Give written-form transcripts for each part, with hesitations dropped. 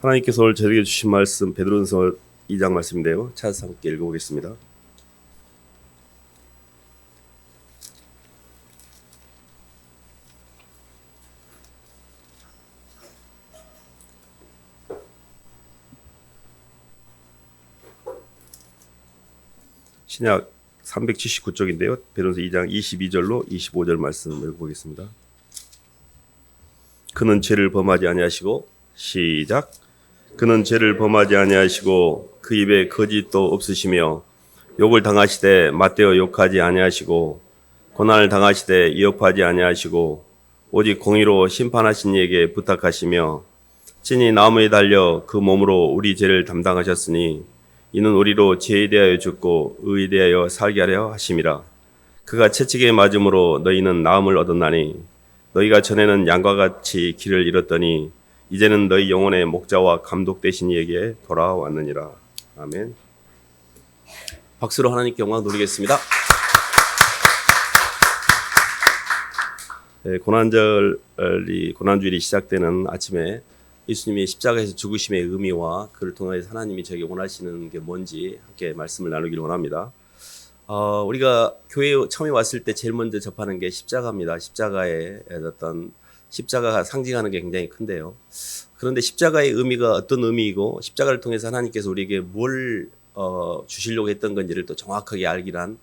하나님께서 오늘 저에게 주신 말씀 베드로전서 2장 말씀인데요. 찾아서 함께 읽어보겠습니다. 신약 379쪽인데요. 베드로전서 2장 22절로 25절 말씀 읽어보겠습니다. 그는 죄를 범하지 아니하시고 시작. 그는 죄를 범하지 아니하시고 그 입에 거짓도 없으시며 욕을 당하시되 맞대어 욕하지 아니하시고 고난을 당하시되 위협하지 아니하시고 오직 공의로 심판하신 이에게 부탁하시며 친히 나무에 달려 그 몸으로 우리 죄를 담당하셨으니 이는 우리로 죄에 대하여 죽고 의에 대하여 살게 하려 하심이라. 그가 채찍에 맞음으로 너희는 나음을 얻었나니 너희가 전에는 양과 같이 길을 잃었더니 이제는 너희 영혼의 목자와 감독 되신 이에게 돌아왔느니라. 아멘. 박수로 하나님께 영광 돌리겠습니다. 네, 고난주일이 시작되는 아침에 예수님이 십자가에서 죽으심의 의미와 그를 통해서 하나님이 저에게 원하시는 게 뭔지 함께 말씀을 나누기를 원합니다. 우리가 교회에 처음에 왔을 때 제일 먼저 접하는 게 십자가입니다. 십자가가 상징하는 게 굉장히 큰데요. 그런데 십자가의 의미가 어떤 의미이고 십자가를 통해서 하나님께서 우리에게 뭘 주시려고 했던 건지를 또 정확하게 알기란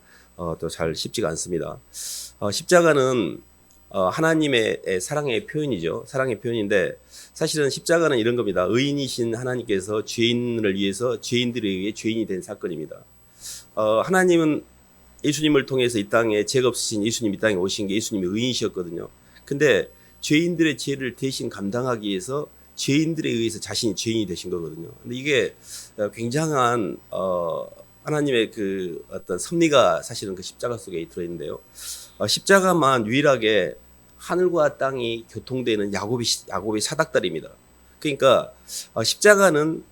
또 잘 쉽지가 않습니다. 십자가는 하나님의 사랑의 표현이죠. 사랑의 표현인데 사실은 십자가는 이런 겁니다. 의인이신 하나님께서 죄인을 위해서 죄인들에 의해 죄인이 된 사건입니다. 하나님은 예수님을 통해서 이 땅에 죄가 없으신 예수님 이 땅에 오신 게 예수님이 의인이셨거든요. 근데 죄인들의 죄를 대신 감당하기 위해서 죄인들에 의해서 자신이 죄인이 되신 거거든요. 근데 이게 굉장한 하나님의 그 어떤 섭리가 사실은 그 십자가 속에 들어있는데요. 십자가만 유일하게 하늘과 땅이 교통되는 야곱의 사닥다리입니다. 그러니까 십자가는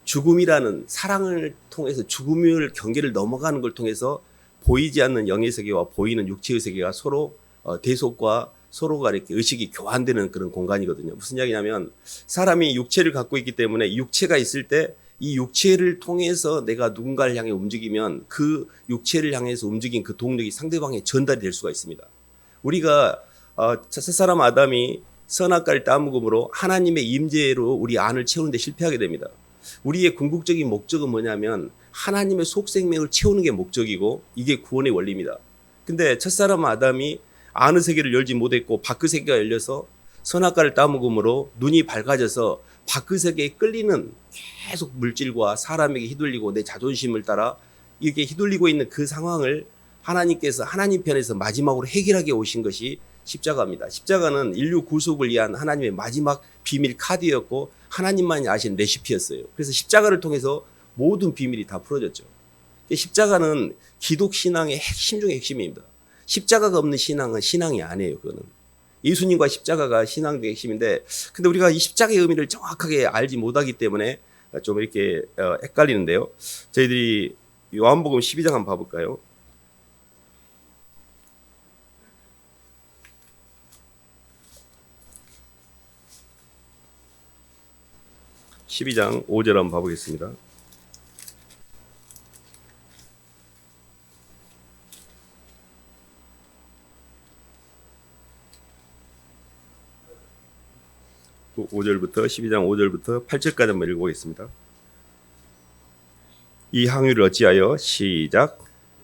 죽음이라는 사랑을 통해서 죽음을 경계를 넘어가는 걸 통해서 보이지 않는 영의 세계와 보이는 육체의 세계가 서로 대속과 서로가 이렇게 의식이 교환되는 그런 공간이거든요. 무슨 이야기냐면 사람이 육체를 갖고 있기 때문에 육체가 있을 때 이 육체를 통해서 내가 누군가를 향해 움직이면 그 육체를 향해서 움직인 그 동력이 상대방에 전달이 될 수가 있습니다. 우리가 첫사람 아담이 선악과를 따먹음으로 하나님의 임재로 우리 안을 채우는데 실패하게 됩니다. 우리의 궁극적인 목적은 뭐냐면 하나님의 속생명을 채우는 게 목적이고 이게 구원의 원리입니다. 근데 첫사람 아담이 안의 세계를 열지 못했고 밖의 세계가 열려서 선악과를 따먹음으로 눈이 밝아져서 밖의 세계에 끌리는 계속 물질과 사람에게 휘둘리고 내 자존심을 따라 이렇게 휘둘리고 있는 그 상황을 하나님께서 하나님 편에서 마지막으로 해결하게 오신 것이 십자가입니다. 십자가는 인류 구속을 위한 하나님의 마지막 비밀 카드였고 하나님만이 아시는 레시피였어요. 그래서 십자가를 통해서 모든 비밀이 다 풀어졌죠. 십자가는 기독 신앙의 핵심 중의 핵심입니다. 십자가가 없는 신앙은 신앙이 아니에요. 그거는 예수님과 십자가가 신앙의 핵심인데, 근데 우리가 이 십자가의 의미를 정확하게 알지 못하기 때문에 좀 이렇게 헷갈리는데요. 저희들이 요한복음 12장 한번 봐볼까요? (12장) 5절 한번 봐보겠습니다. (5절부터) 12장 5절부터 8절까지 한번 읽어보겠습니다. 이 항유를 어찌하여 시작.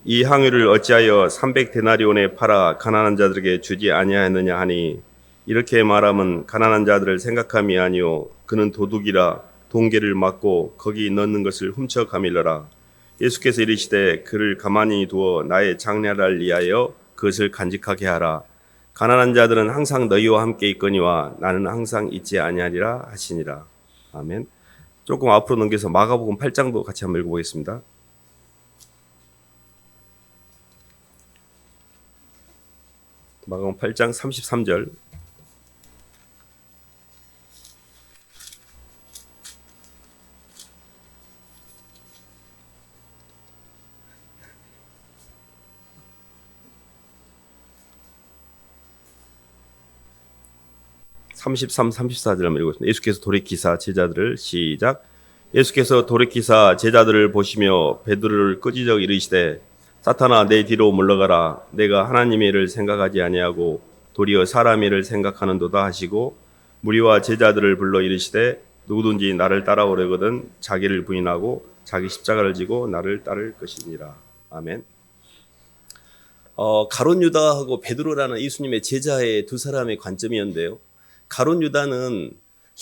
이 항유를 어찌하여 300데나리온에 팔아 가난한 자들에게 주지 아니하였느냐 하니 이렇게 말하면 가난한 자들을 생각함이 아니요 그는 도둑이라 동계를 막고 거기 넣는 것을 훔쳐 가밀러라. 예수께서 이르시되 그를 가만히 두어 나의 장례를 위하여 그것을 간직하게 하라. 가난한 자들은 항상 너희와 함께 있거니와 나는 항상 있지 아니하리라 하시니라. 아멘. 조금 앞으로 넘겨서 마가복음 8장도 같이 한번 읽어보겠습니다. 마가복음 8장 33절. 33, 34절 한번 읽겠습니다. 예수께서 돌이키사 제자들을 시작. 예수께서 돌이키사 제자들을 보시며 베드로를 끄지적 이르시되 사탄아 내 뒤로 물러가라. 내가 하나님의 일을 생각하지 아니하고 도리어 사람의 일을 생각하는도다 하시고 무리와 제자들을 불러 이르시되 누구든지 나를 따라오려거든 자기를 부인하고 자기 십자가를 지고 나를 따를 것이니라. 아멘. 가룟 유다하고 베드로라는 예수님의 제자의 두 사람의 관점이었는데요. 가룟 유다는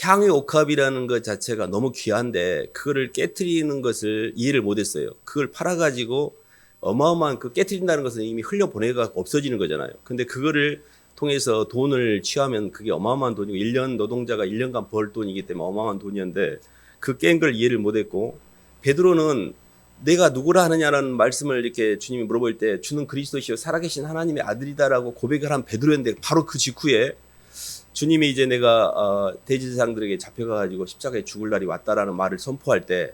향유 옥합이라는 것 자체가 너무 귀한데 그거를 깨트리는 것을 이해를 못했어요. 그걸 팔아가지고 어마어마한 그 깨트린다는 것은 이미 흘려보내가 없어지는 거잖아요. 근데 그거를 통해서 돈을 취하면 그게 어마어마한 돈이고 1년 노동자가 1년간 벌 돈이기 때문에 어마어마한 돈이었는데 그 깬 걸 이해를 못했고 베드로는 내가 누구라 하느냐라는 말씀을 이렇게 주님이 물어볼 때 주는 그리스도시요 살아계신 하나님의 아들이다라고 고백을 한 베드로였는데 바로 그 직후에 주님이 이제 내가 대제사장들에게 잡혀가지고 십자가에 죽을 날이 왔다라는 말을 선포할 때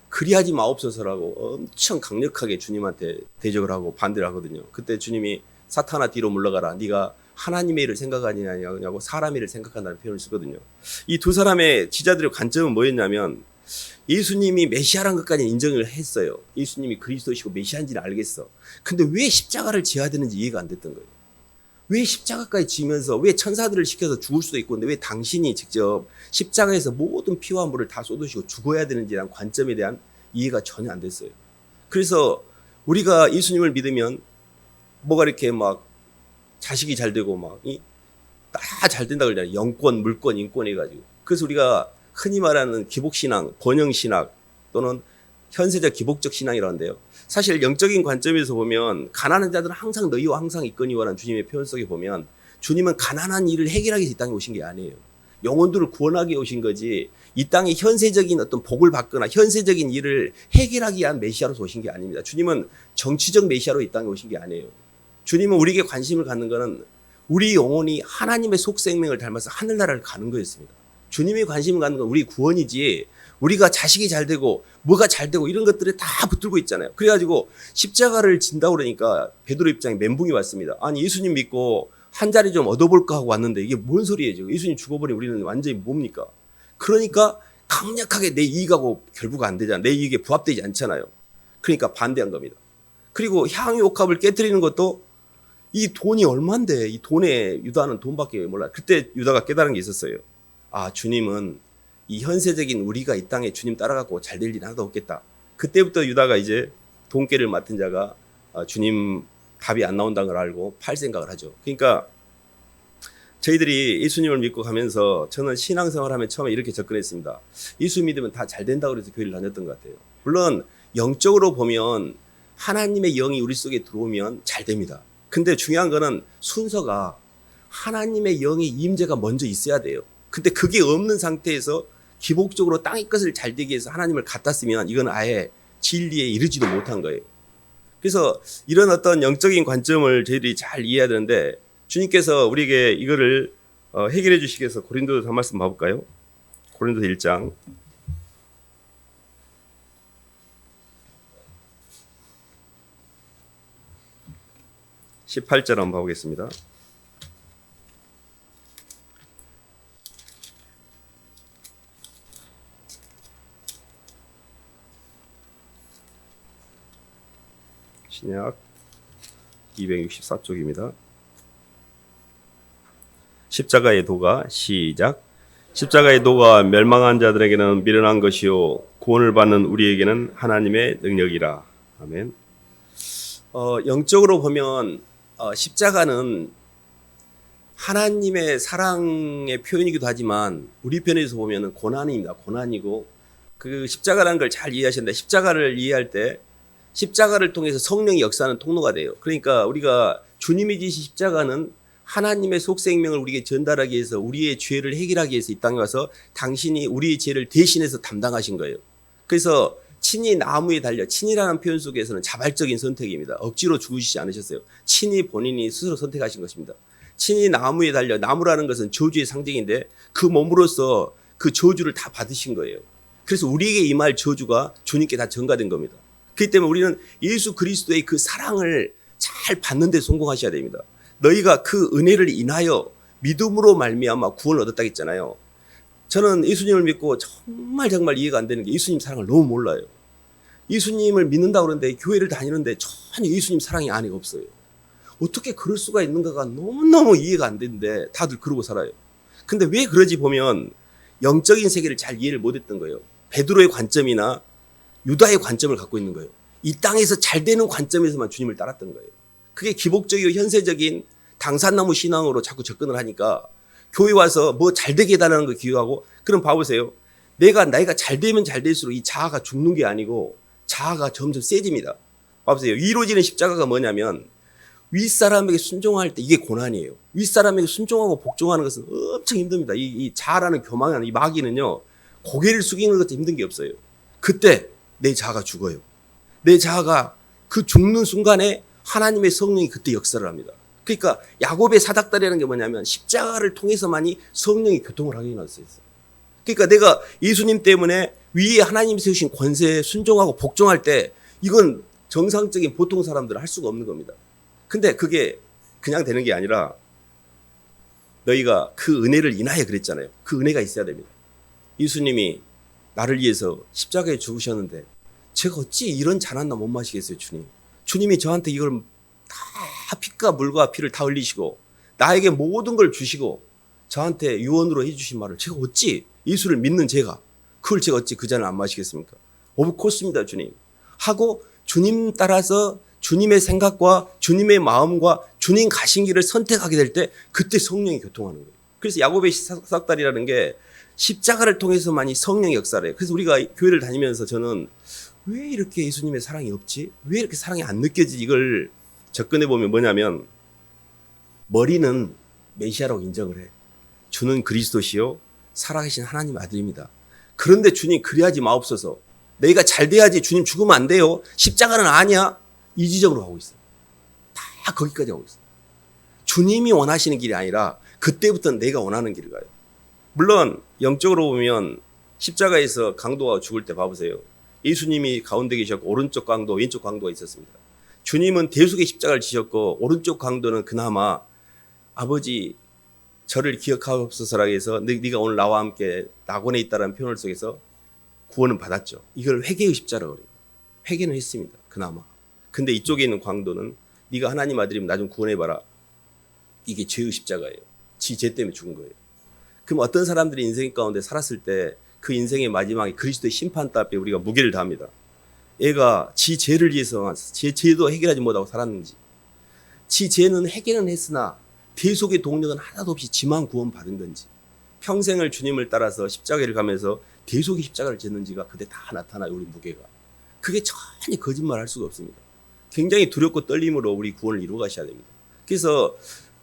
그리하지 마옵소서라고 엄청 강력하게 주님한테 대적을 하고 반대를 하거든요. 그때 주님이 사탄아 뒤로 물러가라. 네가 하나님의 일을 생각하느냐고 사람의 일을 생각한다는 표현을 쓰거든요. 이 두 사람의 지자들의 관점은 뭐였냐면 예수님이 메시아라는 것까지 인정을 했어요. 예수님이 그리스도시고 메시아인지는 알겠어. 근데 왜 십자가를 지어야 되는지 이해가 안 됐던 거예요. 왜 십자가까지 지면서 왜 천사들을 시켜서 죽을 수도 있고 근데 왜 당신이 직접 십자가에서 모든 피와 물을 다 쏟으시고 죽어야 되는지에 대한 관점에 대한 이해가 전혀 안 됐어요. 그래서 우리가 예수님을 믿으면 뭐가 이렇게 막 자식이 잘 되고 막 다 잘 된다 그러잖아요. 영권, 물권, 인권 해가지고. 그래서 우리가 흔히 말하는 기복신앙, 번영신학 또는 현세적 기복적 신앙이라는데요. 사실 영적인 관점에서 보면 가난한 자들은 항상 너희와 항상 있거니와라는 주님의 표현 속에 보면 주님은 가난한 일을 해결하기 위해서 이 땅에 오신 게 아니에요. 영혼들을 구원하기 위해 오신 거지 이 땅에 현세적인 어떤 복을 받거나 현세적인 일을 해결하기 위한 메시아로서 오신 게 아닙니다. 주님은 정치적 메시아로 이 땅에 오신 게 아니에요. 주님은 우리에게 관심을 갖는 것은 우리 영혼이 하나님의 속생명을 닮아서 하늘나라를 가는 거였습니다. 주님이 관심을 갖는 건 우리 구원이지 우리가 자식이 잘 되고 뭐가 잘 되고 이런 것들에 다 붙들고 있잖아요. 그래가지고 십자가를 진다고 그러니까 베드로 입장에 멘붕이 왔습니다. 아니 예수님 믿고 한 자리 좀 얻어볼까 하고 왔는데 이게 뭔 소리예요 지금. 예수님 죽어버리면 우리는 완전히 뭡니까. 그러니까 강력하게 내 이익하고 결부가 안 되잖아요. 내 이익에 부합되지 않잖아요. 그러니까 반대한 겁니다. 그리고 향유 옥합을 깨뜨리는 것도 이 돈이 얼만데 이 돈에 유다는 돈밖에 몰라. 그때 유다가 깨달은 게 있었어요. 아 주님은 이 현세적인 우리가 이 땅에 주님 따라가고 잘 될 일 하나도 없겠다. 그때부터 유다가 이제 돈깨를 맡은 자가 주님 답이 안 나온다는 걸 알고 팔 생각을 하죠. 그러니까 저희들이 예수님을 믿고 가면서 저는 신앙생활하면 처음에 이렇게 접근했습니다. 예수 믿으면 다 잘 된다고 해서 교회를 다녔던 것 같아요. 물론 영적으로 보면 하나님의 영이 우리 속에 들어오면 잘 됩니다. 근데 중요한 거는 순서가 하나님의 영의 임재가 먼저 있어야 돼요. 근데 그게 없는 상태에서 기복적으로 땅의 것을 잘 되기 위해서 하나님을 갖다 쓰면 이건 아예 진리에 이르지도 못한 거예요. 그래서 이런 어떤 영적인 관점을 저희들이 잘 이해해야 되는데 주님께서 우리에게 이거를 해결해 주시기 위해서 고린도서 한 말씀 봐볼까요? 고린도서 1장 18절 한번 봐보겠습니다. 신약 264쪽입니다. 십자가의 도가 시작. 십자가의 도가 멸망한 자들에게는 미련한 것이요 구원을 받는 우리에게는 하나님의 능력이라. 아멘. 영적으로 보면 십자가는 하나님의 사랑의 표현이기도 하지만 우리 편에서 보면 고난입니다. 고난이고 그 십자가라는 걸 잘 이해하셨는데 십자가를 이해할 때 십자가를 통해서 성령이 역사하는 통로가 돼요. 그러니까 우리가 주님이 지신 십자가는 하나님의 속생명을 우리에게 전달하기 위해서 우리의 죄를 해결하기 위해서 이 땅에 와서 당신이 우리의 죄를 대신해서 담당하신 거예요. 그래서 친히 나무에 달려, 친이라는 표현 속에서는 자발적인 선택입니다. 억지로 죽으시지 않으셨어요. 친히 본인이 스스로 선택하신 것입니다. 친히 나무에 달려, 나무라는 것은 저주의 상징인데 그 몸으로써 그 저주를 다 받으신 거예요. 그래서 우리에게 임할 저주가 주님께 다 전가된 겁니다. 그렇기 때문에 우리는 예수 그리스도의 그 사랑을 잘 받는 데 성공하셔야 됩니다. 너희가 그 은혜를 인하여 믿음으로 말미암아 구원을 얻었다 했잖아요. 저는 예수님을 믿고 정말 이해가 안 되는 게 예수님 사랑을 너무 몰라요. 예수님을 믿는다고 그러는데 교회를 다니는데 전혀 예수님 사랑이 안에 없어요. 어떻게 그럴 수가 있는가가 너무너무 이해가 안 되는데 다들 그러고 살아요. 근데 왜 그러지 보면 영적인 세계를 잘 이해를 못했던 거예요. 베드로의 관점이나 유다의 관점을 갖고 있는 거예요. 이 땅에서 잘 되는 관점에서만 주님을 따랐던 거예요. 그게 기복적이고 현세적인 당산나무 신앙으로 자꾸 접근을 하니까 교회 와서 뭐 잘 되게 해달라는 거 기도하고, 그럼 봐보세요. 나이가 잘 되면 잘 될수록 이 자아가 죽는 게 아니고 자아가 점점 세집니다. 봐보세요. 이루어지는 십자가가 뭐냐면 윗사람에게 순종할 때 이게 고난이에요. 윗사람에게 순종하고 복종하는 것은 엄청 힘듭니다. 이 자아라는 교만한 이 마귀는요, 고개를 숙이는 것도 힘든 게 없어요. 그때 내 자아가 죽어요. 내 자아가 그 죽는 순간에 하나님의 성령이 그때 역사를 합니다. 그러니까 야곱의 사닥다리라는 게 뭐냐면 십자가를 통해서만이 성령이 교통을 하게 해놨어요. 그러니까 내가 예수님 때문에 위에 하나님이 세우신 권세에 순종하고 복종할 때 이건 정상적인 보통 사람들은 할 수가 없는 겁니다. 근데 그게 그냥 되는 게 아니라 너희가 그 은혜를 인하여 그랬잖아요. 그 은혜가 있어야 됩니다. 예수님이 나를 위해서 십자가에 죽으셨는데 제가 어찌 이런 잔한나 못 마시겠어요, 주님. 주님이 저한테 이걸 다 피과 물과 피를 다 흘리시고 나에게 모든 걸 주시고 저한테 유언으로 해주신 말을 제가 어찌, 예수를 믿는 제가 그걸 제가 어찌 그 잔을 안 마시겠습니까? 오브코스입니다, 주님. 하고 주님 따라서 주님의 생각과 주님의 마음과 주님 가신 길을 선택하게 될 때 그때 성령이 교통하는 거예요. 그래서 야곱의 사닥다리라는 게 십자가를 통해서만이 성령의 역사를 해요. 그래서 우리가 교회를 다니면서 저는 왜 이렇게 예수님의 사랑이 없지? 왜 이렇게 사랑이 안 느껴지지? 이걸 접근해 보면 뭐냐면 머리는 메시아라고 인정을 해. 주는 그리스도시요 살아계신 하나님 아들입니다. 그런데 주님 그리하지 마옵소서. 내가 잘 돼야지 주님 죽으면 안 돼요. 십자가는 아니야. 이 지점으로 가고 있어요. 다 거기까지 가고 있어요. 주님이 원하시는 길이 아니라 그때부터는 내가 원하는 길을 가요. 물론 영적으로 보면 십자가에서 강도가 죽을 때 봐보세요. 예수님이 가운데 계셨고 오른쪽 강도 왼쪽 강도가 있었습니다. 주님은 대속의 십자가를 지셨고 오른쪽 강도는 그나마 아버지 저를 기억하옵소서라고 해서 네가 오늘 나와 함께 낙원에 있다라는 표현을 속에서 구원은 받았죠. 이걸 회개의 십자라고 그래요. 회개는 했습니다. 그나마. 근데 이쪽에 있는 강도는 네가 하나님 아들이면 나 좀 구원해봐라. 이게 죄의 십자가예요. 지 죄 때문에 죽은 거예요. 그럼 어떤 사람들이 인생 가운데 살았을 때 그 인생의 마지막에 그리스도의 심판대 앞에 우리가 무게를 다합니다. 얘가 지 죄를 위해서 제 죄도 해결하지 못하고 살았는지, 지 죄는 해결은 했으나 대속의 동력은 하나도 없이 지만 구원 받은 건지, 평생을 주님을 따라서 십자가를 가면서 대속의 십자가를 졌는지가 그때 다 나타나요. 우리 무게가. 그게 전혀 거짓말할 수가 없습니다. 굉장히 두렵고 떨림으로 우리 구원을 이루어 가셔야 됩니다. 그래서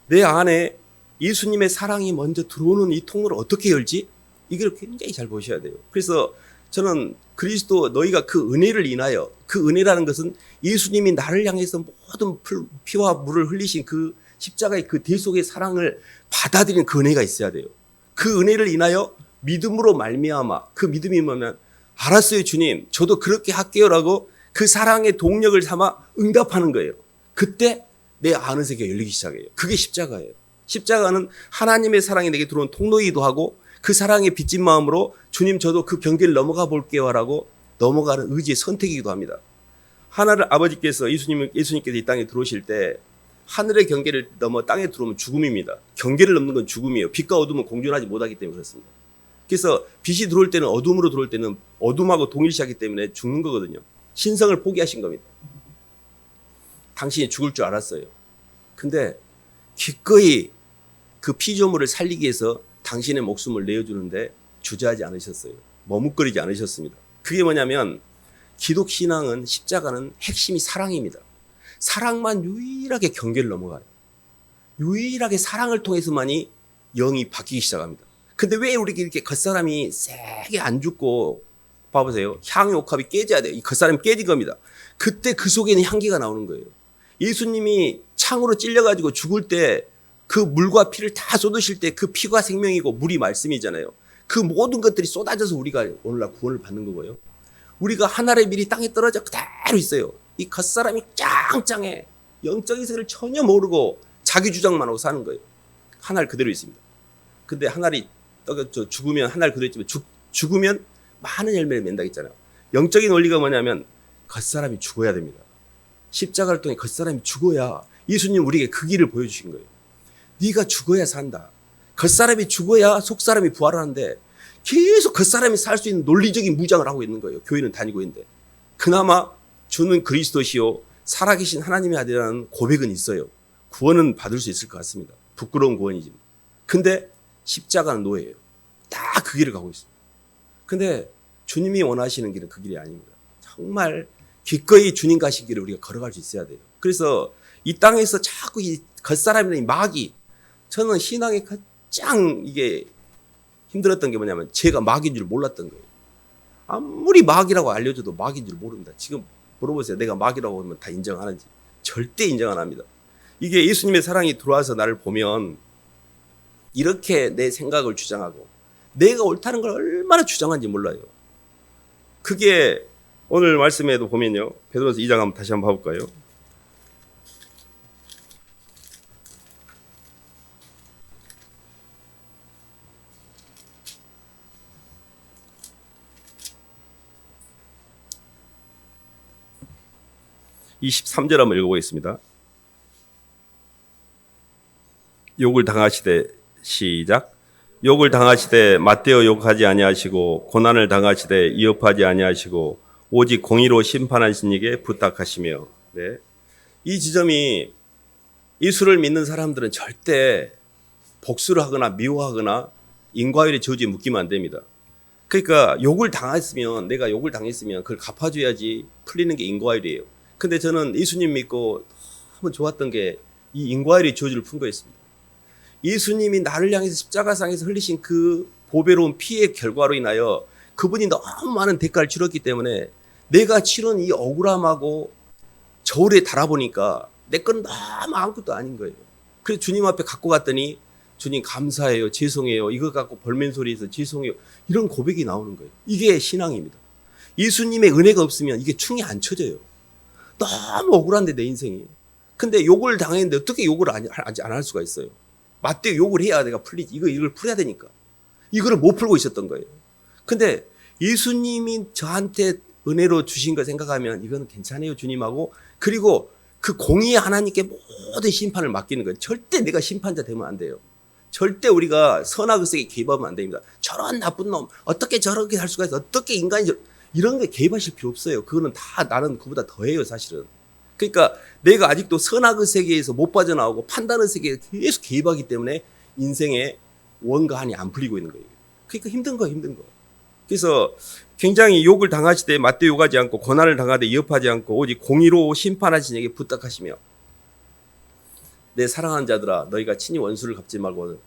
내 안에 예수님의 사랑이 먼저 들어오는 이 통로를 어떻게 열지? 이걸 굉장히 잘 보셔야 돼요. 그래서 저는 그리스도 너희가 그 은혜를 인하여, 그 은혜라는 것은 예수님이 나를 향해서 모든 피와 물을 흘리신 그 십자가의 그 대속의 사랑을 받아들이는 그 은혜가 있어야 돼요. 그 은혜를 인하여 믿음으로 말미암아, 그 믿음이 뭐냐면 알았어요 주님 저도 그렇게 할게요라고 그 사랑의 동력을 삼아 응답하는 거예요. 그때 내 아는 세계가 열리기 시작해요. 그게 십자가예요. 십자가는 하나님의 사랑이 내게 들어온 통로이기도 하고 그 사랑에 빚진 마음으로 주님 저도 그 경계를 넘어가 볼게요라고 넘어가는 의지의 선택이기도 합니다. 하나를 아버지께서 예수님께서 이 땅에 들어오실 때 하늘의 경계를 넘어 땅에 들어오면 죽음입니다. 경계를 넘는 건 죽음이에요. 빛과 어둠은 공존하지 못하기 때문에 그렇습니다. 그래서 빛이 들어올 때는 어둠으로 들어올 때는 어둠하고 동일시하기 때문에 죽는 거거든요. 신성을 포기하신 겁니다. 당신이 죽을 줄 알았어요. 근데 기꺼이 그 피조물을 살리기 위해서 당신의 목숨을 내어주는데 주저하지 않으셨어요. 머뭇거리지 않으셨습니다. 그게 뭐냐면 기독신앙은 십자가는 핵심이 사랑입니다. 사랑만 유일하게 경계를 넘어가요. 유일하게 사랑을 통해서만이 영이 바뀌기 시작합니다. 근데 왜 우리 이렇게 겉사람이 세게 안 죽고 봐보세요. 향의 옥합이 깨져야 돼요. 이 겉사람이 깨진 겁니다. 그때 그 속에는 향기가 나오는 거예요. 예수님이 창으로 찔려가지고 죽을 때 그 물과 피를 다 쏟으실 때 그 피가 생명이고 물이 말씀이잖아요. 그 모든 것들이 쏟아져서 우리가 오늘날 구원을 받는 거고요. 우리가 하늘의 밀이 땅에 떨어져 그대로 있어요. 이 겉사람이 짱짱해. 영적인 세계를 전혀 모르고 자기 주장만 하고 사는 거예요. 한 알 그대로 있습니다. 근데 한 알이 죽으면 한 알 그대로 있지만 죽으면 많은 열매를 맺는다 했잖아요. 영적인 원리가 뭐냐면 겉사람이 죽어야 됩니다. 십자가를 통해 겉사람이 죽어야 예수님 우리에게 그 길을 보여주신 거예요. 네가 죽어야 산다. 겉사람이 죽어야 속사람이 부활하는데 계속 겉사람이 살 수 있는 논리적인 무장을 하고 있는 거예요. 교회는 다니고 있는데. 그나마 주는 그리스도시요 살아계신 하나님의 아들이라는 고백은 있어요. 구원은 받을 수 있을 것 같습니다. 부끄러운 구원이지. 근데 십자가는 노예예요. 딱 그 길을 가고 있습니다. 근데 주님이 원하시는 길은 그 길이 아닙니다. 정말 기꺼이 주님 가신 길을 우리가 걸어갈 수 있어야 돼요. 그래서 이 땅에서 자꾸 이 겉사람이라는 이 마귀, 저는 신앙에 가장 이게 힘들었던 게 뭐냐면 제가 마귀인 줄 몰랐던 거예요. 아무리 마귀라고 알려줘도 마귀인 줄 모릅니다. 지금 물어보세요. 내가 마귀라고 하면 다 인정하는지. 절대 인정 안 합니다. 이게 예수님의 사랑이 들어와서 나를 보면 이렇게 내 생각을 주장하고 내가 옳다는 걸 얼마나 주장하는지 몰라요. 그게 오늘 말씀에도 보면요. 베드로서 2장 한번 다시 한번 봐볼까요? (23절) 한번 읽어보겠습니다. 욕을 당하시되 시작. 욕을 당하시되 맞대어 욕하지 아니하시고 고난을 당하시되 이업하지 아니하시고 오직 공의로 심판하신 이에게 부탁하시며. 네. 이 지점이 예수를 믿는 사람들은 절대 복수를 하거나 미워하거나 인과율의 저주에 묶이면 안 됩니다. 그러니까 욕을 당했으면 내가 욕을 당했으면 그걸 갚아줘야지 풀리는 게 인과율이에요. 근데 저는 예수님 믿고 너무 좋았던 게 이 인과율의 저주를 푼 거였습니다. 예수님이 나를 향해서 십자가상에서 흘리신 그 보배로운 피의 결과로 인하여 그분이 너무 많은 대가를 치렀기 때문에 내가 치른 이 억울함하고 저울에 달아보니까 내 건 너무 아무것도 아닌 거예요. 그래서 주님 앞에 갖고 갔더니 주님 감사해요. 죄송해요. 이거 갖고 벌맨소리에서 죄송해요. 이런 고백이 나오는 거예요. 이게 신앙입니다. 예수님의 은혜가 없으면 이게 충이 안 쳐져요. 너무 억울한데 내 인생이. 근데 욕을 당했는데 어떻게 욕을 안 할 수가 있어요. 맞대 욕을 해야 내가 풀리지. 이걸 풀어야 되니까. 이거를 못 풀고 있었던 거예요. 근데 예수님이 저한테 은혜로 주신 거 생각하면 이건 괜찮아요, 주님하고. 그리고 그 공의의 하나님께 모든 심판을 맡기는 거예요. 절대 내가 심판자 되면 안 돼요. 절대 우리가 선악의색에 개입하면 안 됩니다. 저런 나쁜 놈, 어떻게 저렇게 할 수가 있어? 어떻게 인간이 이런 게 개입하실 필요 없어요. 그거는 다 나는 그보다 더해요, 사실은. 그러니까 내가 아직도 선악의 세계에서 못 빠져나오고 판단의 세계에 계속 개입하기 때문에 인생의 원과 한이 안 풀리고 있는 거예요. 그러니까 힘든 거. 그래서 굉장히 욕을 당하시되 맞대 욕하지 않고 고난을 당하되 이업하지 않고 오직 공의로 심판하신 이에게 부탁하시며. 내 사랑하는 자들아, 너희가 친히 원수를 갚지 말고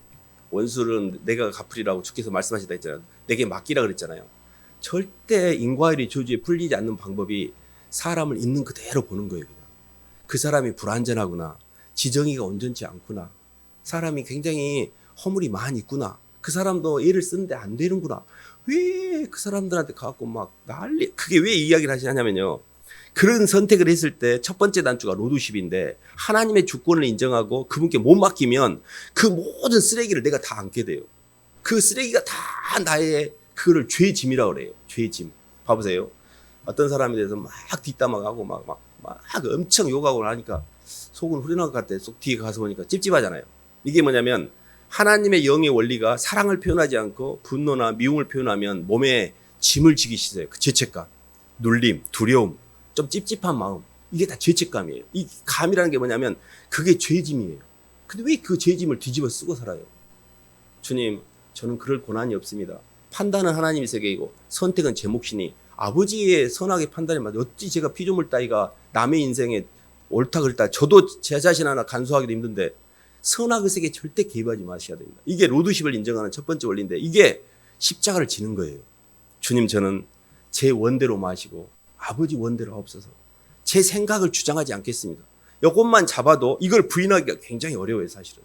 원수는 내가 갚으리라고 주께서 말씀하시다 했잖아요. 내게 맡기라 그랬잖아요. 절대 인과율이 저주에 풀리지 않는 방법이 사람을 있는 그대로 보는 거예요. 그냥. 그 사람이 불완전하구나. 지정이가 온전치 않구나. 사람이 굉장히 허물이 많이 있구나. 그 사람도 애를 쓰는데 안 되는구나. 왜 그 사람들한테 가갖고 막 난리. 그게 왜 이 이야기를 하냐면요. 그런 선택을 했을 때 첫 번째 단추가 로드십인데 하나님의 주권을 인정하고 그분께 못 맡기면 그 모든 쓰레기를 내가 다 안게 돼요. 그 쓰레기가 다 나의 그거를 죄짐이라고 그래요. 죄짐. 봐보세요. 어떤 사람에 대해서 막 뒷담화하고 막 엄청 욕하고 하니까 속은 후련한 것 같아. 속 뒤에 가서 보니까 찝찝하잖아요. 이게 뭐냐면 하나님의 영의 원리가 사랑을 표현하지 않고 분노나 미움을 표현하면 몸에 짐을 지기 시작해요. 그 죄책감, 눌림, 두려움, 좀 찝찝한 마음. 이게 다 죄책감이에요. 이 감이라는 게 뭐냐면 그게 죄짐이에요. 근데 왜 그 죄짐을 뒤집어 쓰고 살아요? 주님, 저는 그럴 고난이 없습니다. 판단은 하나님의 세계이고 선택은 제 몫이니 아버지의 선악의 판단에 맞아 어찌 제가 피조물 따위가 남의 인생에 옳다 그랬다. 저도 제 자신 하나 간수하기도 힘든데 선악의 세계에 절대 개입하지 마셔야 됩니다. 이게 로드십을 인정하는 첫 번째 원리인데 이게 십자가를 지는 거예요. 주님, 저는 제 원대로 마시고 아버지 원대로 하옵소서. 제 생각을 주장하지 않겠습니다. 이것만 잡아도 이걸 부인하기가 굉장히 어려워요, 사실은.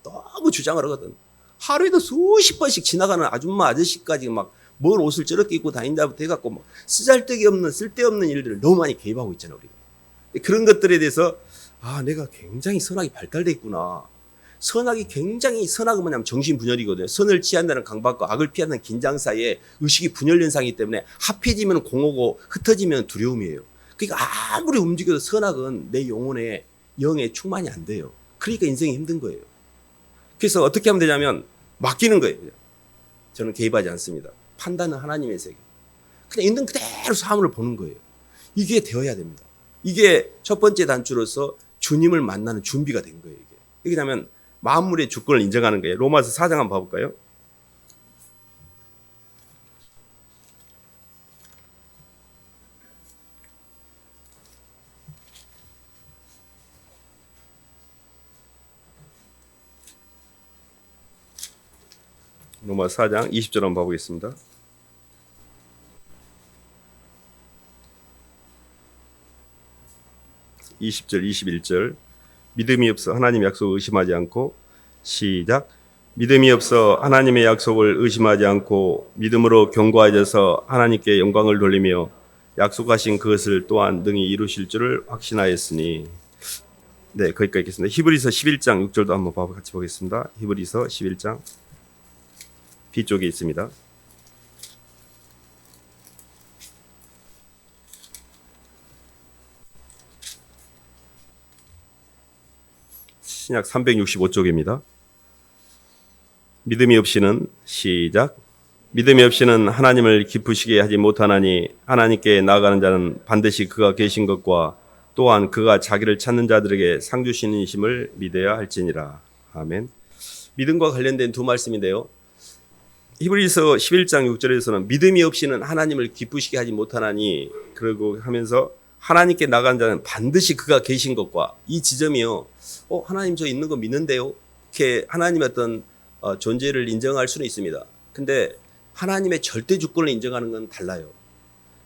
너무 주장을 하거든. 하루에도 수십 번씩 지나가는 아줌마 아저씨까지 막 뭘 옷을 저렇게 입고 다닌다부터 해갖고 막 쓰잘데기 없는 쓸데없는 일들을 너무 많이 개입하고 있잖아요, 우리가. 그런 것들에 대해서 내가 굉장히 선악이 발달돼 있구나. 선악이 굉장히 선악은 뭐냐면 정신분열이거든요. 선을 취한다는 강박과 악을 피한다는 긴장 사이에 의식이 분열 현상이기 때문에 합해지면 공허고 흩어지면 두려움이에요. 그러니까 아무리 움직여도 선악은 내 영혼에 영에 충만이 안 돼요. 그러니까 인생이 힘든 거예요. 그래서 어떻게 하면 되냐면 맡기는 거예요. 저는 개입하지 않습니다. 판단은 하나님의 세계. 그냥 있는 그대로 사물을 보는 거예요. 이게 되어야 됩니다. 이게 첫 번째 단추로서 주님을 만나는 준비가 된 거예요. 이게 뭐냐면 만물의 주권을 인정하는 거예요. 로마서 4장 한번 봐볼까요? 로마서 4장 20절 한번 봐보겠습니다. 20절 21절 믿음이 없어 하나님의 약속을 의심하지 않고 시작 믿음이 없어 하나님의 약속을 의심하지 않고 믿음으로 견고해져서 하나님께 영광을 돌리며 약속하신 그것을 또한 능히 이루실 줄을 확신하였으니. 네, 거기까지 있겠습니다. 히브리서 11장 6절도 한번 같이 보겠습니다. 히브리서 11장 뒤쪽에 있습니다. 신약 365쪽입니다. 믿음이 없이는 시작 믿음이 없이는 하나님을 기쁘시게 하지 못하나니 하나님께 나아가는 자는 반드시 그가 계신 것과 또한 그가 자기를 찾는 자들에게 상 주시는 이심을 믿어야 할지니라. 아멘. 믿음과 관련된 두 말씀인데요. 히브리서 11장 6절에서는 믿음이 없이는 하나님을 기쁘시게 하지 못하나니 그러고 하면서 하나님께 나간 자는 반드시 그가 계신 것과 이 지점이요. 하나님 저 있는 거 믿는데요. 이렇게 하나님의 어떤 존재를 인정할 수는 있습니다. 근데 하나님의 절대 주권을 인정하는 건 달라요.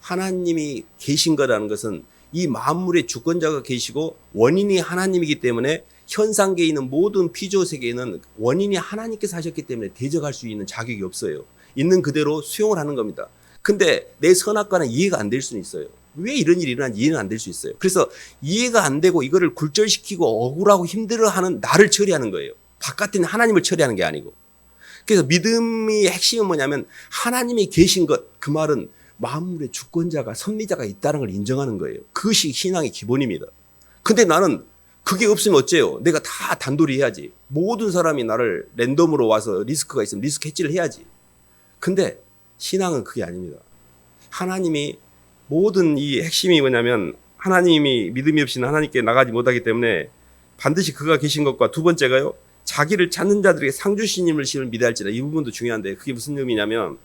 하나님이 계신 거라는 것은 이 만물의 주권자가 계시고 원인이 하나님이기 때문에 현상계에 있는 모든 피조 세계에는 원인이 하나님께서 하셨기 때문에 대적할 수 있는 자격이 없어요. 있는 그대로 수용을 하는 겁니다. 근데 내 선악과는 이해가 안 될 수는 있어요. 왜 이런 일이 일어나는지 이해는 안 될 수 있어요. 그래서 이해가 안 되고 이거를 굴절시키고 억울하고 힘들어하는 나를 처리하는 거예요. 바깥에 있는 하나님을 처리하는 게 아니고. 그래서 믿음의 핵심은 뭐냐면 하나님이 계신 것, 그 말은 만물의 주권자가 섭리자가 있다는 걸 인정하는 거예요. 그것이 신앙의 기본입니다. 근데 나는 그게 없으면 어째요? 내가 다 단돌이 해야지. 모든 사람이 나를 랜덤으로 와서 리스크가 있으면 리스크 해지를 해야지. 근데 신앙은 그게 아닙니다. 하나님이 모든 이 핵심이 뭐냐면 하나님이 믿음이 없이는 하나님께 나가지 못하기 때문에 반드시 그가 계신 것과 두 번째가요. 자기를 찾는 자들에게 상 주시님을 믿어야 할지라. 이 부분도 중요한데 그게 무슨 의미냐면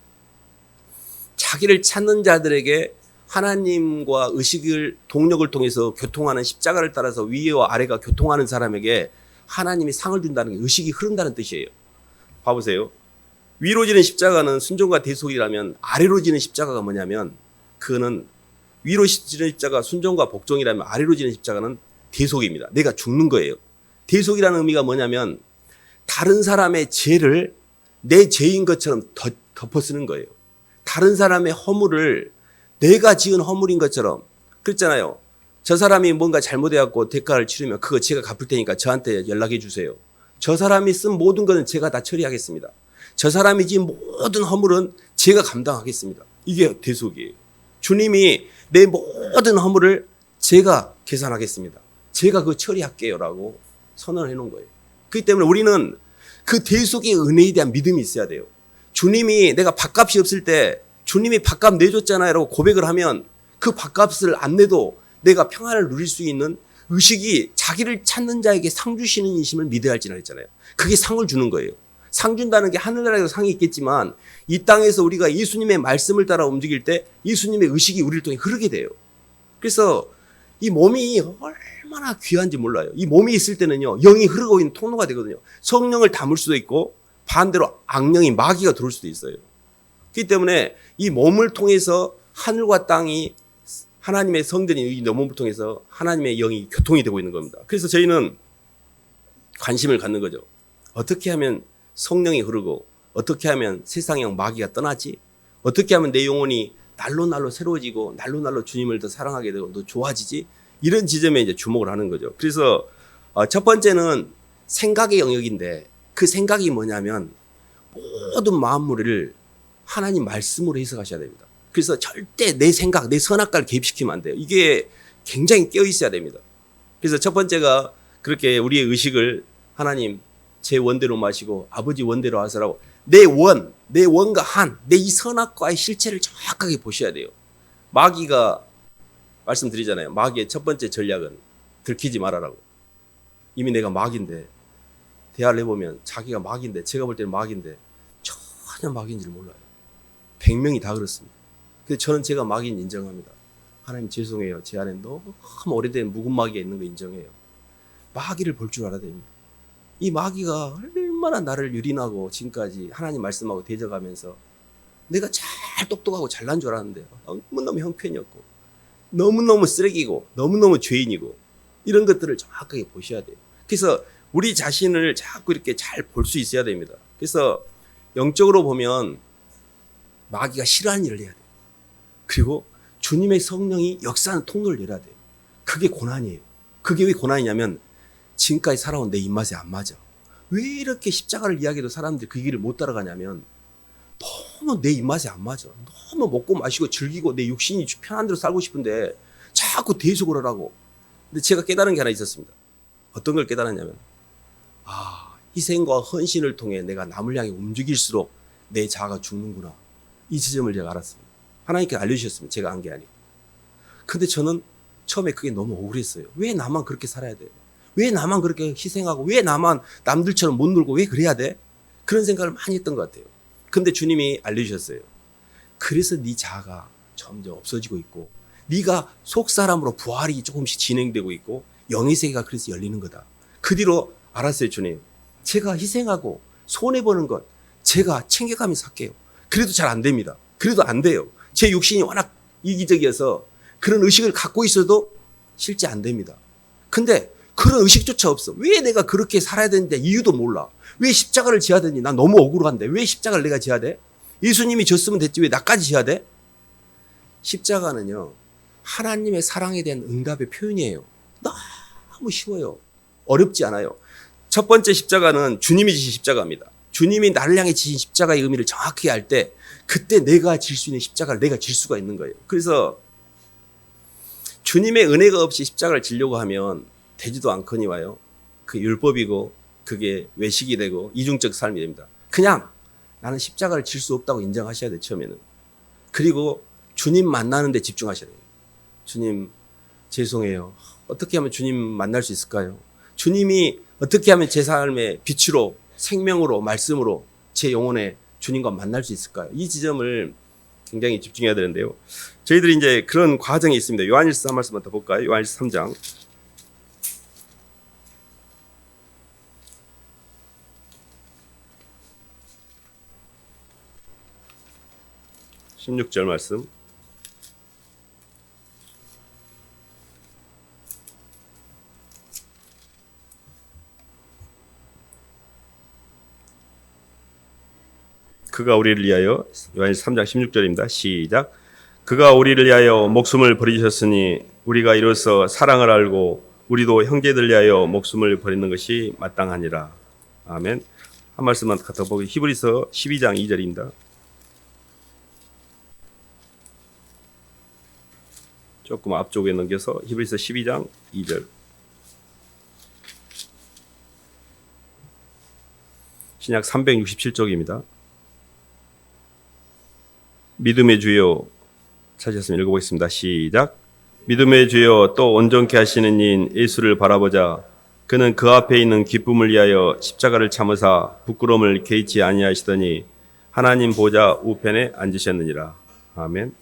자기를 찾는 자들에게 하나님과 의식을 동력을 통해서 교통하는 십자가를 따라서 위와 아래가 교통하는 사람에게 하나님이 상을 준다는 게 의식이 흐른다는 뜻이에요. 봐보세요. 위로 지는 십자가는 순종과 대속이라면 아래로 지는 십자가가 뭐냐면 그거는 위로 지는 십자가 순종과 복종이라면 아래로 지는 십자가는 대속입니다. 내가 죽는 거예요. 대속이라는 의미가 뭐냐면 다른 사람의 죄를 내 죄인 것처럼 덮어 쓰는 거예요. 다른 사람의 허물을 내가 지은 허물인 것처럼. 그랬잖아요. 저 사람이 뭔가 잘못해갖고 대가를 치르면 그거 제가 갚을 테니까 저한테 연락해 주세요. 저 사람이 쓴 모든 것은 제가 다 처리하겠습니다. 저 사람이 지은 모든 허물은 제가 감당하겠습니다. 이게 대속이에요. 주님이 내 모든 허물을 제가 계산하겠습니다. 제가 그거 처리할게요 라고 선언을 해놓은 거예요. 그렇기 때문에 우리는 그 대속의 은혜에 대한 믿음이 있어야 돼요. 주님이 내가 밥값이 없을 때 주님이 밥값 내줬잖아요 라고 고백을 하면 그 밥값을 안 내도 내가 평안을 누릴 수 있는 의식이 자기를 찾는 자에게 상 주시는 인심을 믿어야 할지라 했잖아요. 그게 상을 주는 거예요. 상 준다는 게 하늘나라에도 상이 있겠지만 이 땅에서 우리가 예수님의 말씀을 따라 움직일 때 예수님의 의식이 우리를 통해 흐르게 돼요. 그래서 이 몸이 얼마나 귀한지 몰라요. 이 몸이 있을 때는요, 영이 흐르고 있는 통로가 되거든요. 성령을 담을 수도 있고 반대로 악령이 마귀가 들어올 수도 있어요. 그렇기 때문에 이 몸을 통해서 하늘과 땅이 하나님의 성전인 이 몸을 통해서 하나님의 영이 교통이 되고 있는 겁니다. 그래서 저희는 관심을 갖는 거죠. 어떻게 하면 성령이 흐르고 어떻게 하면 세상의 마귀가 떠나지? 어떻게 하면 내 영혼이 날로 새로워지고 날로 주님을 더 사랑하게 되고 더 좋아지지? 이런 지점에 이제 주목을 하는 거죠. 그래서 첫 번째는 생각의 영역인데 그 생각이 뭐냐면 모든 만물을 하나님 말씀으로 해석하셔야 됩니다. 그래서 절대 내 생각, 내 선악과를 개입시키면 안 돼요. 이게 굉장히 깨어 있어야 됩니다. 그래서 첫 번째가 그렇게 우리의 의식을 하나님 제 원대로 마시고 아버지 원대로 하시라고 내 원과 한, 내 이 선악과의 실체를 정확하게 보셔야 돼요. 마귀가 말씀드리잖아요. 마귀의 첫 번째 전략은 들키지 말아라고. 이미 내가 마귀인데 대화를 해보면 자기가 마귀인데 제가 볼 때는 마귀인데 전혀 마귀인지를 몰라요. 100명이 다 그렇습니다. 그래서 저는 제가 마귀인 인정합니다. 하나님 죄송해요. 제 안에 너무 오래된 묵은 마귀가 있는 거 인정해요. 마귀를 볼 줄 알아야 됩니다. 이 마귀가 얼마나 나를 유린하고 지금까지 하나님 말씀하고 대적하면서 내가 잘 똑똑하고 잘난 줄 알았는데 너무너무 형편이었고 너무너무 쓰레기고 너무너무 죄인이고 이런 것들을 정확하게 보셔야 돼요. 그래서 우리 자신을 자꾸 이렇게 잘 볼 수 있어야 됩니다. 그래서 영적으로 보면 마귀가 싫어하는 일을 해야 돼요. 그리고 주님의 성령이 역사하는 통로를 열어야 돼요. 그게 고난이에요. 그게 왜 고난이냐면 지금까지 살아온 내 입맛에 안 맞아. 왜 이렇게 십자가를 이야기해도 사람들이 그 길을 못 따라가냐면 너무 내 입맛에 안 맞아. 너무 먹고 마시고 즐기고 내 육신이 편한 대로 살고 싶은데 자꾸 대속을 하라고. 근데 제가 깨달은 게 하나 있었습니다. 어떤 걸 깨달았냐면 희생과 헌신을 통해 내가 남을 향해 움직일수록 내 자아가 죽는구나. 이 지점을 제가 알았습니다. 하나님께 알려주셨습니다. 제가 안 게 아니고. 근데 저는 처음에 그게 너무 억울했어요. 왜 나만 그렇게 살아야 돼? 왜 나만 그렇게 희생하고 왜 나만 남들처럼 못 놀고 왜 그래야 돼? 그런 생각을 많이 했던 것 같아요. 근데 주님이 알려주셨어요. 그래서 네 자아가 점점 없어지고 있고 네가 속사람으로 부활이 조금씩 진행되고 있고 영의 세계가 그래서 열리는 거다. 그 뒤로 알았어요. 주님. 제가 희생하고 손해보는 것 제가 챙겨가면서 할게요. 그래도 잘 안 됩니다. 그래도 안 돼요. 제 육신이 워낙 이기적이어서 그런 의식을 갖고 있어도 실제 안 됩니다. 근데 그런 의식조차 없어. 왜 내가 그렇게 살아야 되는데 이유도 몰라. 왜 십자가를 지어야 되니? 난 너무 억울한데 왜 십자가를 내가 지어야 돼? 예수님이 졌으면 됐지 왜 나까지 지어야 돼? 십자가는요. 하나님의 사랑에 대한 응답의 표현이에요. 너무 쉬워요. 어렵지 않아요. 첫 번째 십자가는 주님이 지신 십자가입니다. 주님이 나를 향해 지신 십자가의 의미를 정확히 알 때 그때 내가 질 수 있는 십자가를 내가 질 수가 있는 거예요. 그래서 주님의 은혜가 없이 십자가를 지려고 하면 되지도 않거니와요. 그 율법이고 그게 외식이 되고 이중적 삶이 됩니다. 그냥 나는 십자가를 질 수 없다고 인정하셔야 돼요. 처음에는. 그리고 주님 만나는 데 집중하셔야 돼요. 주님 죄송해요. 어떻게 하면 주님 만날 수 있을까요? 주님이 어떻게 하면 제 삶의 빛으로 생명으로 말씀으로 제 영혼에 주님과 만날 수 있을까요? 이 지점을 굉장히 집중해야 되는데요. 저희들이 이제 그런 과정이 있습니다. 요한일서 한 말씀만 더 볼까요? 요한일서 3장. (16절) 말씀. 그가 우리를 위하여 요한일서 3장 16절입니다. 시작. 그가 우리를 위하여 목숨을 버리셨으니 우리가 이로써 사랑을 알고 우리도 형제들 위하여 목숨을 버리는 것이 마땅하니라. 아멘. 한 말씀만 갖다 보기. 히브리서 12장 2절입니다. 조금 앞쪽에 넘겨서 히브리서 12장 2절. 신약 367쪽입니다. 믿음의 주여 찾으셨으면 읽어보겠습니다. 시작. 믿음의 주여 또 온전케 하시는 이인 예수를 바라보자. 그는 그 앞에 있는 기쁨을 위하여 십자가를 참으사 부끄러움을 개의치 아니하시더니 하나님 보좌 우편에 앉으셨느니라. 아멘.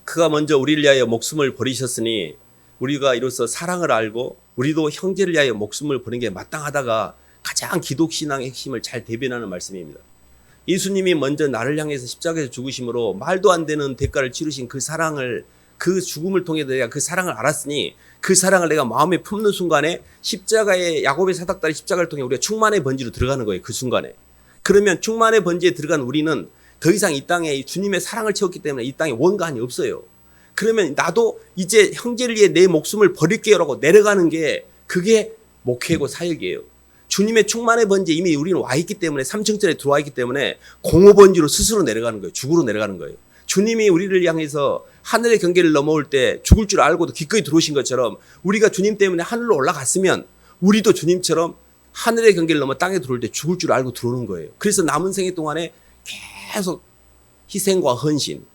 그가 먼저 우리를 위하여 목숨을 버리셨으니 우리가 이로써 사랑을 알고 우리도 형제를 위하여 목숨을 버리는 게 마땅하다가 가장 기독신앙의 핵심을 잘 대변하는 말씀입니다. 예수님이 먼저 나를 향해서 십자가에서 죽으심으로 말도 안 되는 대가를 치르신 그 사랑을 그 죽음을 통해 내가 그 사랑을 알았으니 그 사랑을 내가 마음에 품는 순간에 십자가의 야곱의 사닥다리 십자가를 통해 우리가 충만의 번지로 들어가는 거예요. 그 순간에. 그러면 충만의 번지에 들어간 우리는 더 이상 이 땅에 주님의 사랑을 채웠기 때문에 이 땅에 원한이 없어요. 그러면 나도 이제 형제를 위해 내 목숨을 버릴게요라고 내려가는 게 그게 목회고 사역이에요. 주님의 충만의 번지에 이미 우리는 와 있기 때문에 3층짜리 들어와 있기 때문에 공허번지로 스스로 내려가는 거예요. 죽으로 내려가는 거예요. 주님이 우리를 향해서 하늘의 경계를 넘어올 때 죽을 줄 알고도 기꺼이 들어오신 것처럼 우리가 주님 때문에 하늘로 올라갔으면 우리도 주님처럼 하늘의 경계를 넘어 땅에 들어올 때 죽을 줄 알고 들어오는 거예요. 그래서 남은 생애 동안에 계속 희생과 헌신,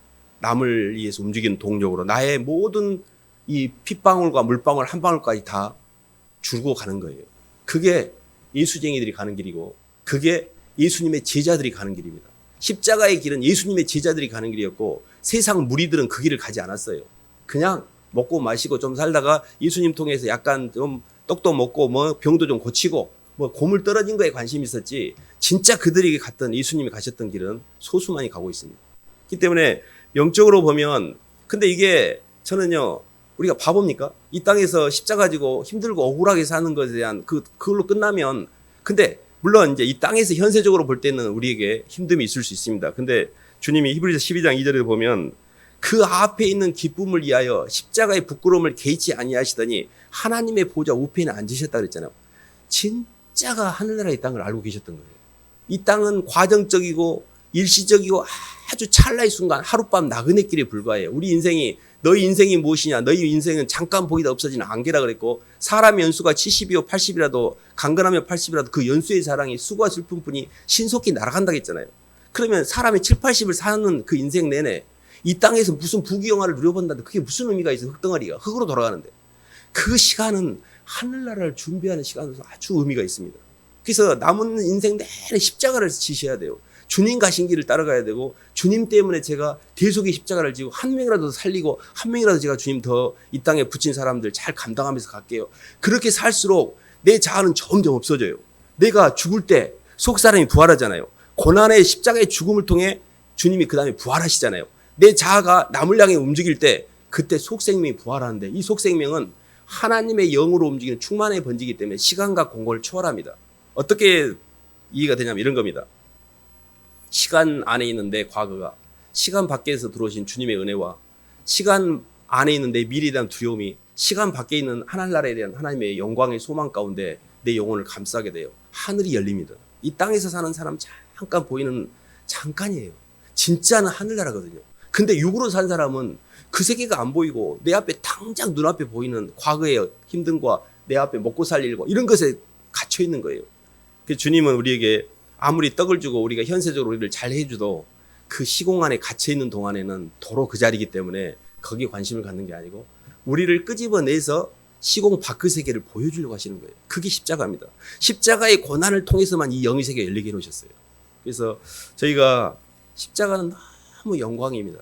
남을 위해서 움직이는 동력으로 나의 모든 이 핏방울과 물방울 한 방울까지 다 줄고 가는 거예요. 그게 예수쟁이들이 가는 길이고 그게 예수님의 제자들이 가는 길입니다. 십자가의 길은 예수님의 제자들이 가는 길이었고 세상 무리들은 그 길을 가지 않았어요. 그냥 먹고 마시고 좀 살다가 예수님 통해서 약간 좀 떡도 먹고 뭐 병도 좀 고치고 뭐 고물 떨어진 거에 관심이 있었지 진짜 그들에게 갔던 예수님이 가셨던 길은 소수만이 가고 있습니다. 그렇기 때문에 영적으로 보면 근데 이게 저는요 우리가 바보입니까? 이 땅에서 십자가 지고 힘들고 억울하게 사는 것에 대한 그걸로 끝나면 근데 물론 이제 이 땅에서 현세적으로 볼 때는 우리에게 힘듦이 있을 수 있습니다. 근데 주님이 히브리서 12장 2절에 보면 그 앞에 있는 기쁨을 위하여 십자가의 부끄러움을 개의치 아니하시더니 하나님의 보좌 우편에 앉으셨다 그랬잖아요. 진짜가 하늘나라의 땅을 알고 계셨던 거예요. 이 땅은 과정적이고 일시적이고 아주 찰나의 순간 하룻밤 나그네길에 불과해요. 우리 인생이 너희 인생이 무엇이냐 너희 인생은 잠깐 보이다 없어지는 안개라 그랬고 사람의 연수가 70이요 80이라도 강건하면 80이라도 그 연수의 사랑이 수고와 슬픔뿐이 신속히 날아간다고 했잖아요. 그러면 사람이 7, 80을 사는 그 인생 내내 이 땅에서 무슨 부귀영화를 누려본다는데 그게 무슨 의미가 있어. 흙덩어리가 흙으로 돌아가는데 그 시간은 하늘나라를 준비하는 시간으로서 아주 의미가 있습니다. 그래서 남은 인생 내내 십자가를 지셔야 돼요. 주님 가신 길을 따라가야 되고 주님 때문에 제가 대속의 십자가를 지고 한 명이라도 살리고 한 명이라도 제가 주님 더 이 땅에 붙인 사람들 잘 감당하면서 갈게요. 그렇게 살수록 내 자아는 점점 없어져요. 내가 죽을 때 속사람이 부활하잖아요. 고난의 십자가의 죽음을 통해 주님이 그 다음에 부활하시잖아요. 내 자아가 남을 향해 움직일 때 그때 속생명이 부활하는데 이 속생명은 하나님의 영으로 움직이는 충만의 번지기 때문에 시간과 공간을 초월합니다. 어떻게 이해가 되냐면 이런 겁니다. 시간 안에 있는 내 과거가 시간 밖에서 들어오신 주님의 은혜와 시간 안에 있는 내 미래에 대한 두려움이 시간 밖에 있는 하늘나라에 대한 하나님의 영광의 소망 가운데 내 영혼을 감싸게 돼요. 하늘이 열립니다. 이 땅에서 사는 사람 잠깐 보이는 잠깐이에요. 진짜는 하늘나라거든요. 근데 육으로 산 사람은 그 세계가 안 보이고 내 앞에 당장 눈앞에 보이는 과거의 힘듦과 내 앞에 먹고 살 일과 이런 것에 갇혀 있는 거예요. 그래서 주님은 우리에게 아무리 떡을 주고 우리가 현세적으로 우리를 잘 해줘도 그 시공 안에 갇혀있는 동안에는 도로 그 자리이기 때문에 거기에 관심을 갖는 게 아니고 우리를 끄집어내서 시공 밖의 세계를 보여주려고 하시는 거예요. 그게 십자가입니다. 십자가의 고난을 통해서만 이 영의 세계가 열리게 해놓으셨어요. 그래서 저희가 십자가는 너무 영광입니다.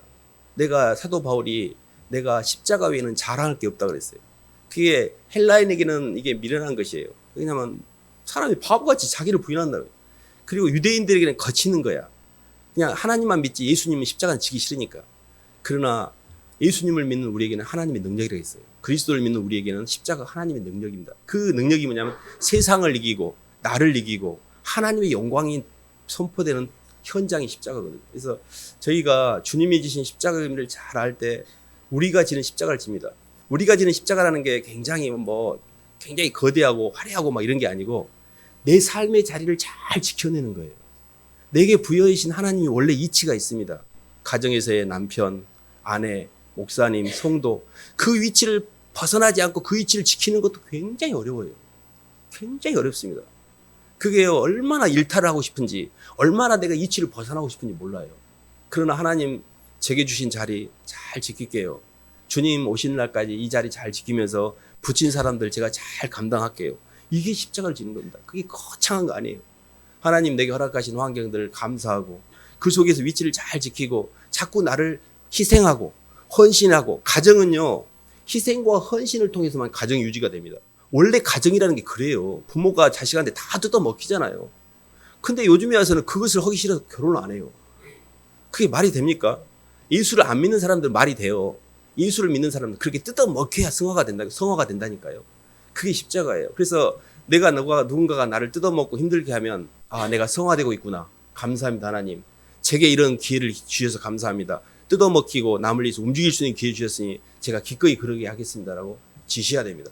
내가 사도 바울이 내가 십자가 외에는 자랑할 게 없다고 그랬어요. 그게 헬라인에게는 이게 미련한 것이에요. 왜냐하면 사람이 바보같이 자기를 부인한다고요. 그리고 유대인들에게는 거치는 거야. 그냥 하나님만 믿지 예수님은 십자가는 지기 싫으니까. 그러나 예수님을 믿는 우리에게는 하나님의 능력이라고 있어요. 그리스도를 믿는 우리에게는 십자가 하나님의 능력입니다. 그 능력이 뭐냐면 세상을 이기고 나를 이기고 하나님의 영광이 선포되는 현장이 십자가거든요. 그래서 저희가 주님이 지신 십자가의 의미를 잘 알 때 우리가 지는 십자가를 집니다. 우리가 지는 십자가라는 게 굉장히 거대하고 화려하고 막 이런 게 아니고 내 삶의 자리를 잘 지켜내는 거예요. 내게 부여하신 하나님이 원래 이치가 있습니다. 가정에서의 남편, 아내, 목사님, 성도 그 위치를 벗어나지 않고 그 위치를 지키는 것도 굉장히 어려워요. 굉장히 어렵습니다. 그게 얼마나 일탈을 하고 싶은지 얼마나 내가 이치를 벗어나고 싶은지 몰라요. 그러나 하나님 제게 주신 자리 잘 지킬게요. 주님 오시는 날까지 이 자리 잘 지키면서 붙인 사람들 제가 잘 감당할게요. 이게 십자가를 지는 겁니다. 그게 거창한 거 아니에요. 하나님 내게 허락하신 환경들을 감사하고 그 속에서 위치를 잘 지키고 자꾸 나를 희생하고 헌신하고 가정은요. 희생과 헌신을 통해서만 가정이 유지가 됩니다. 원래 가정이라는 게 그래요. 부모가 자식한테 다 뜯어먹히잖아요. 근데 요즘에 와서는 그것을 하기 싫어서 결혼을 안 해요. 그게 말이 됩니까? 예수를 안 믿는 사람들 말이 돼요. 예수를 믿는 사람들 그렇게 뜯어먹혀야 성화가 된다니까요. 그게 십자가예요. 그래서 누군가가 나를 뜯어먹고 힘들게 하면 내가 성화되고 있구나. 감사합니다 하나님. 제게 이런 기회를 주셔서 감사합니다. 뜯어먹히고 남을 위해서 움직일 수 있는 기회 주셨으니 제가 기꺼이 그러게 하겠습니다라고 지시해야 됩니다.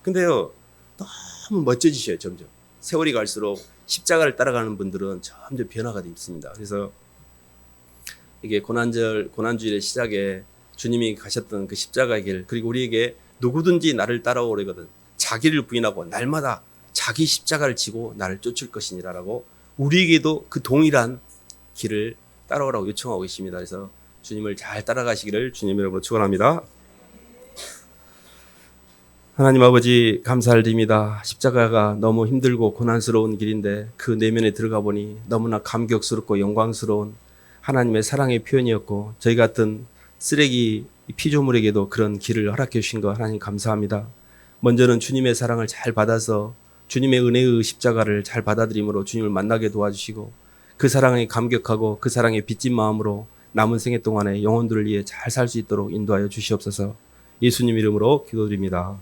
근데요 너무 멋져지셔요. 점점 세월이 갈수록 십자가를 따라가는 분들은 점점 변화가 있습니다. 그래서 이게 고난주일의 시작에 주님이 가셨던 그 십자가의 길, 그리고 우리에게 누구든지 나를 따라오려거든 자기를 부인하고 날마다 자기 십자가를 지고 나를 쫓을 것이니라라고 우리에게도 그 동일한 길을 따라오라고 요청하고 계십니다. 그래서 주님을 잘 따라가시기를 주님 이름으로 축원합니다. 하나님 아버지 감사를 드립니다. 십자가가 너무 힘들고 고난스러운 길인데 그 내면에 들어가 보니 너무나 감격스럽고 영광스러운 하나님의 사랑의 표현이었고 저희 같은 쓰레기 피조물에게도 그런 길을 허락해 주신 거 하나님 감사합니다. 먼저는 주님의 사랑을 잘 받아서 주님의 은혜의 십자가를 잘 받아들임으로 주님을 만나게 도와주시고 그 사랑에 감격하고 그 사랑에 빚진 마음으로 남은 생애 동안에 영혼들을 위해 잘 살 수 있도록 인도하여 주시옵소서. 예수님 이름으로 기도드립니다.